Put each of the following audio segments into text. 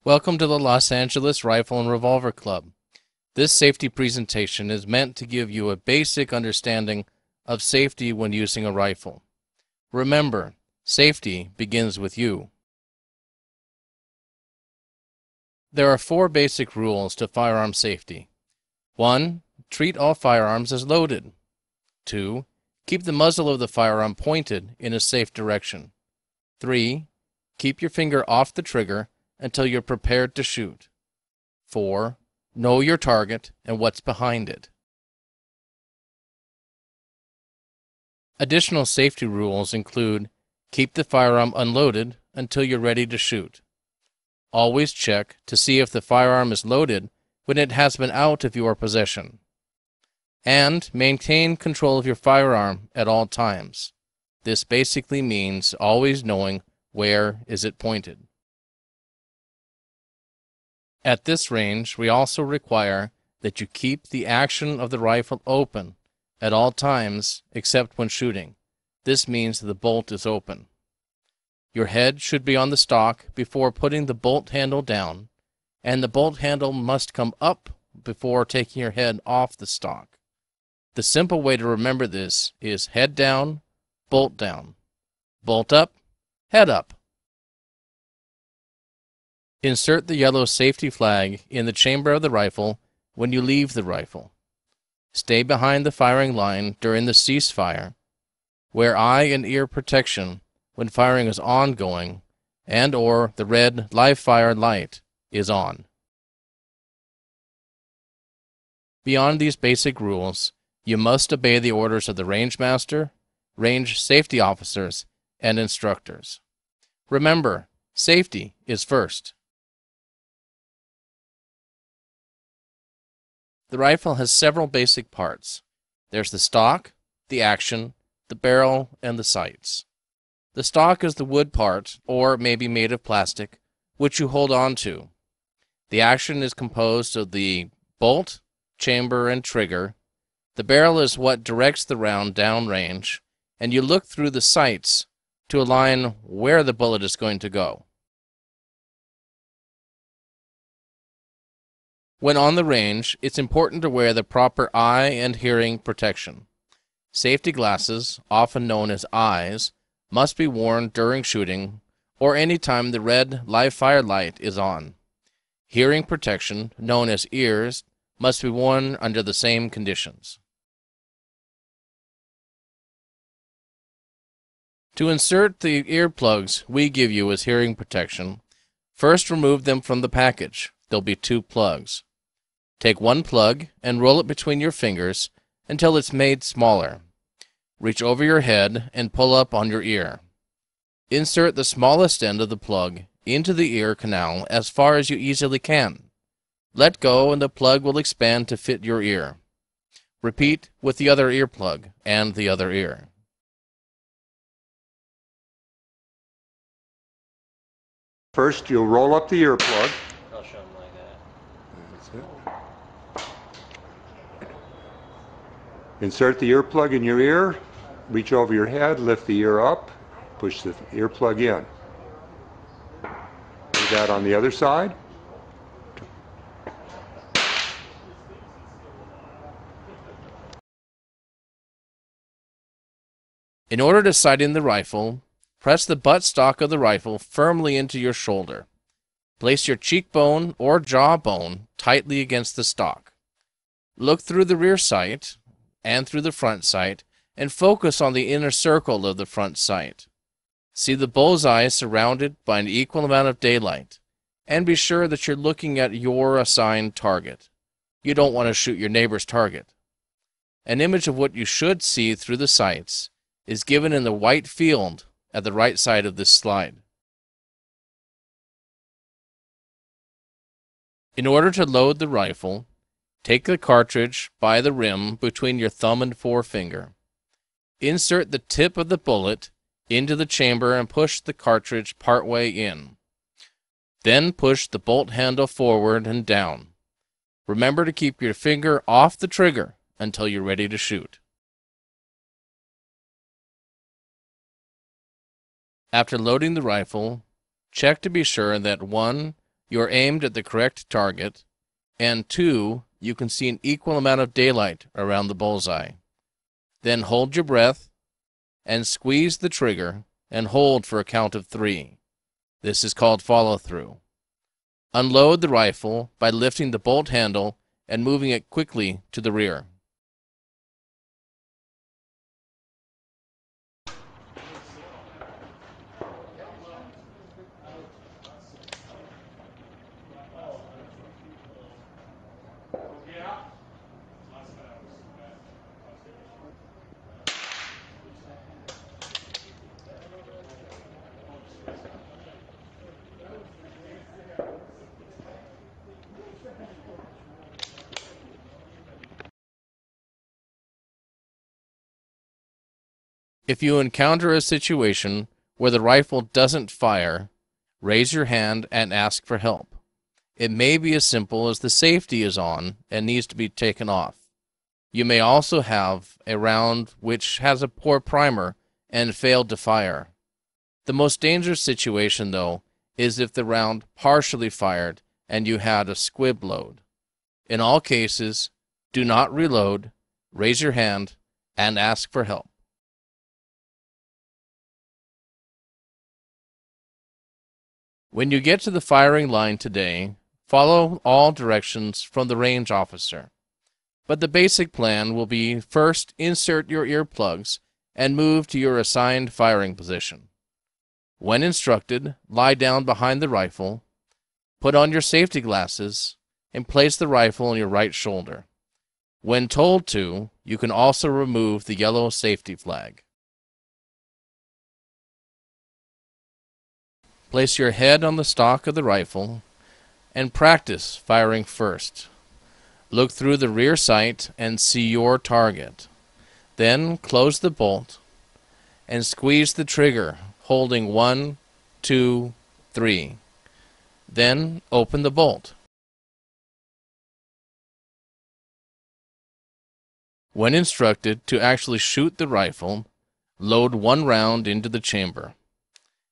Welcome to the Los Angeles Rifle and Revolver Club. This safety presentation is meant to give you a basic understanding of safety when using a rifle. Remember, safety begins with you. There are 4 basic rules to firearm safety. 1. Treat all firearms as loaded. 2. Keep the muzzle of the firearm pointed in a safe direction. 3. Keep your finger off the trigger until you're prepared to shoot. 4. Know your target and what's behind it. Additional safety rules include: keep the firearm unloaded until you're ready to shoot. Always check to see if the firearm is loaded when it has been out of your possession. And maintain control of your firearm at all times. This basically means always knowing where is it pointed. At this range, we also require that you keep the action of the rifle open at all times except when shooting. This means the bolt is open. Your head should be on the stock before putting the bolt handle down, and the bolt handle must come up before taking your head off the stock. The simple way to remember this is head down, bolt up, head up. Insert the yellow safety flag in the chamber of the rifle when you leave the rifle. Stay behind the firing line during the ceasefire. Wear eye and ear protection when firing is ongoing and/or the red live fire light is on. Beyond these basic rules, you must obey the orders of the range master, range safety officers, and instructors. Remember, safety is first. The rifle has several basic parts. There's the stock, the action, the barrel, and the sights. The stock is the wood part, or maybe made of plastic, which you hold on to. The action is composed of the bolt, chamber, and trigger. The barrel is what directs the round downrange, and you look through the sights to align where the bullet is going to go. When on the range, it's important to wear the proper eye and hearing protection. Safety glasses, often known as eyes, must be worn during shooting or any time the red live fire light is on. Hearing protection, known as ears, must be worn under the same conditions. To insert the earplugs we give you as hearing protection, first remove them from the package. There'll be 2 plugs. Take one plug and roll it between your fingers until it's made smaller. Reach over your head and pull up on your ear. Insert the smallest end of the plug into the ear canal as far as you easily can. Let go and the plug will expand to fit your ear. Repeat with the other earplug and the other ear. First, you'll roll up the earplug. I'll show them like that. That's it. Insert the earplug in your ear. Reach over your head, lift the ear up, push the earplug in. Do that on the other side. In order to sight in the rifle, press the buttstock of the rifle firmly into your shoulder. Place your cheekbone or jawbone tightly against the stock. Look through the rear sight and through the front sight and focus on the inner circle of the front sight. See the bullseye surrounded by an equal amount of daylight, and be sure that you're looking at your assigned target. You don't want to shoot your neighbor's target. An image of what you should see through the sights is given in the white field at the right side of this slide. In order to load the rifle, take the cartridge by the rim between your thumb and forefinger. Insert the tip of the bullet into the chamber and push the cartridge partway in. Then push the bolt handle forward and down. Remember to keep your finger off the trigger until you're ready to shoot. After loading the rifle, check to be sure that 1. you're aimed at the correct target, and 2, you can see an equal amount of daylight around the bullseye. Then hold your breath and squeeze the trigger and hold for a count of 3. This is called follow-through. Unload the rifle by lifting the bolt handle and moving it quickly to the rear. If you encounter a situation where the rifle doesn't fire, raise your hand and ask for help. It may be as simple as the safety is on and needs to be taken off. You may also have a round which has a poor primer and failed to fire. The most dangerous situation, though, is if the round partially fired and you had a squib load. In all cases, do not reload, raise your hand, and ask for help. When you get to the firing line today, follow all directions from the range officer. But the basic plan will be first insert your earplugs and move to your assigned firing position. When instructed, lie down behind the rifle, put on your safety glasses, and place the rifle on your right shoulder. When told to, you can also remove the yellow safety flag. Place your head on the stock of the rifle and practice firing first. Look through the rear sight and see your target. Then close the bolt and squeeze the trigger, holding 1, 2, 3. Then open the bolt. When instructed to actually shoot the rifle, load 1 round into the chamber.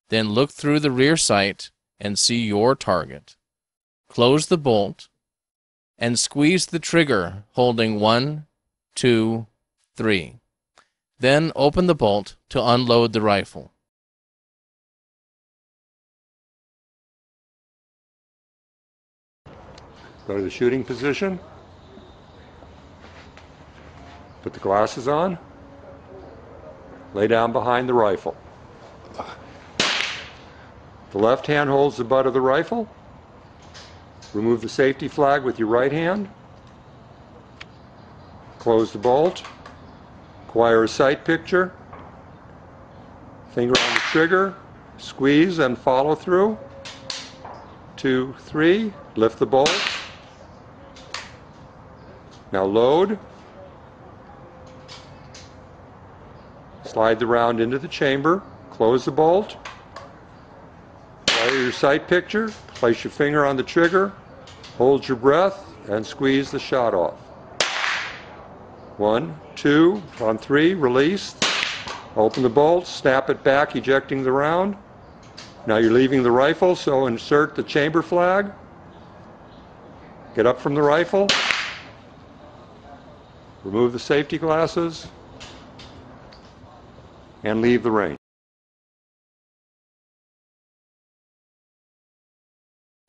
Then look through the rear sight and see your target. Close the bolt and squeeze the trigger, holding 1, 2, 3. Then open the bolt to unload the rifle. Go to the shooting position. Put the glasses on. Lay down behind the rifle. The left hand holds the butt of the rifle. Remove the safety flag with your right hand. Close the bolt. Acquire a sight picture. Finger on the trigger. Squeeze and follow through. 2, 3. Lift the bolt. Now load. Slide the round into the chamber. Close the bolt. Acquire your sight picture. Place your finger on the trigger. Hold your breath and squeeze the shot off. 1, 2, on 3, release. Open the bolt, snap it back, ejecting the round. Now you're leaving the rifle, so insert the chamber flag. Get up from the rifle. Remove the safety glasses. And leave the range.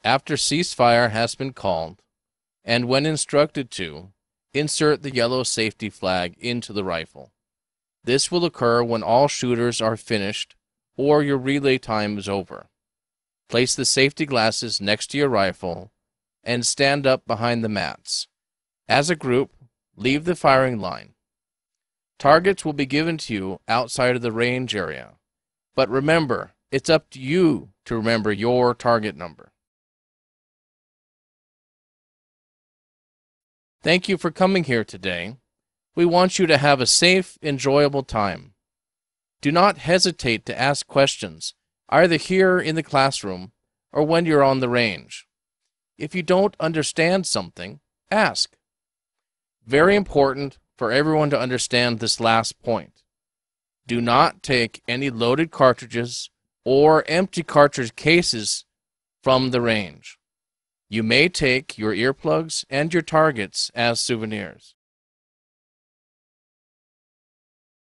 After ceasefire has been called, and when instructed to, insert the yellow safety flag into the rifle. This will occur when all shooters are finished or your relay time is over. Place the safety glasses next to your rifle and stand up behind the mats. As a group, leave the firing line. Targets will be given to you outside of the range area, but remember, it's up to you to remember your target number. Thank you for coming here today. We want you to have a safe, enjoyable time. Do not hesitate to ask questions, either here in the classroom or when you're on the range. If you don't understand something, ask. Very important for everyone to understand this last point. Do not take any loaded cartridges or empty cartridge cases from the range. You may take your earplugs and your targets as souvenirs.